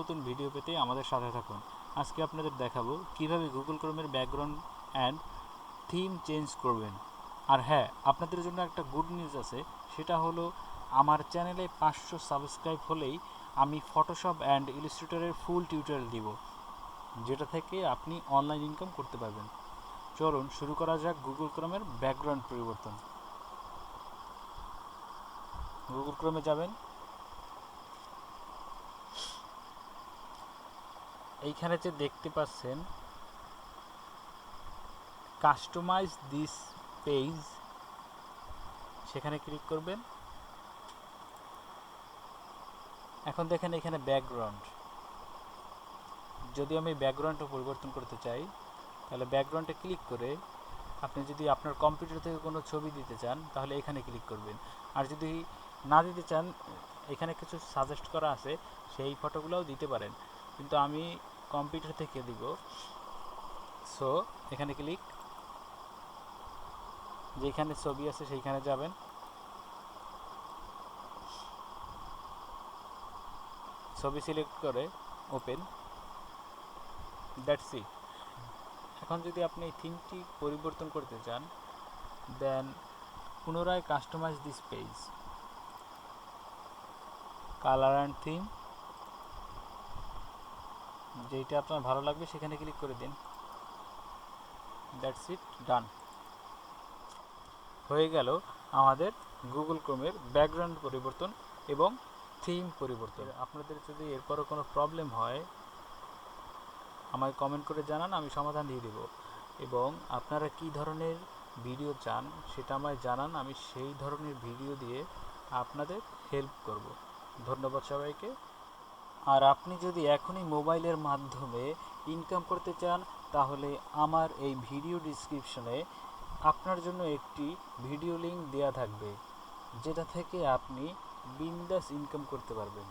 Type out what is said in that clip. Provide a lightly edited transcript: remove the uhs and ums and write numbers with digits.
নতুন ভিডিও পেতে আমাদের সাথে থাকুন। আজকে আপনাদের দেখাবো কিভাবে গুগল ক্রোমের ব্যাকগ্রাউন্ড অ্যান্ড থিম চেঞ্জ করবেন। আর হ্যাঁ, আপনাদের জন্য একটা গুড নিউজ আছে, সেটা হলো আমার চ্যানেলে 500 সাবস্ক্রাইব হলেই আমি ফটোশপ অ্যান্ড ইলাস্ট্রেটরের ফুল টিউটোরিয়াল দিব, যেটা থেকে আপনি অনলাইন ইনকাম করতে পারবেন। চলুন শুরু করা যাক গুগল ক্রোমের ব্যাকগ্রাউন্ড পরিবর্তন। গুগল ক্রোমে যাবেন, এইখানে যে দেখতে পাচ্ছেন কাস্টমাইজ দিস পেজ, সেখানে ক্লিক করবেন। এখন দেখেন এখানে ব্যাকগ্রাউন্ড, যদি আমি ব্যাকগ্রাউন্ডটা পরিবর্তন করতে চাই তাহলে ব্যাকগ্রাউন্ডে ক্লিক করে আপনি যদি আপনার কম্পিউটার থেকে কোনো ছবি দিতে চান তাহলে এখানে ক্লিক করবেন। আর যদি না দিতে চান, এখানে কিছু সাজেস্ট করা আছে, সেই ফটোগুলোও দিতে পারেন, কিন্তু আমি কম্পিউটার থেকে দিব। সো এখানে ক্লিক, যেখানে ছবি আছে সেইখানে যাবেন, ছবি সিলেক্ট করে ওপেন, দ্যাটস ইট। এখন যদি আপনি এই থিমটি পরিবর্তন করতে চান, দেন পুনরায় customize this page, colour and theme, যেইটা আপনার ভালো লাগবে সেখানে ক্লিক করে দিন। That's it, done. হয়ে গেল আমাদের গুগল ক্রোমের ব্যাকগ্রাউন্ড পরিবর্তন এবং থিম পরিবর্তন। আপনাদের যদি এরপরও কোনো প্রবলেম হয় আমায় কমেন্ট করে জানান, আমি সমাধান দিয়ে দেব। এবং আপনারা কী ধরনের ভিডিও চান সেটা আমায় জানান, আমি সেই ধরনের ভিডিও দিয়ে আপনাদের হেল্প করব। ধন্যবাদ সবাইকে। আর আপনি যদি এখনই মোবাইলের মাধ্যমে ইনকাম করতে চান তাহলে আমার এই ভিডিও ডিসক্রিপশনে আপনার জন্য একটি ভিডিও লিঙ্ক দেওয়া থাকবে, যেটা থেকে আপনি বিন্দাস ইনকাম করতে পারবেন।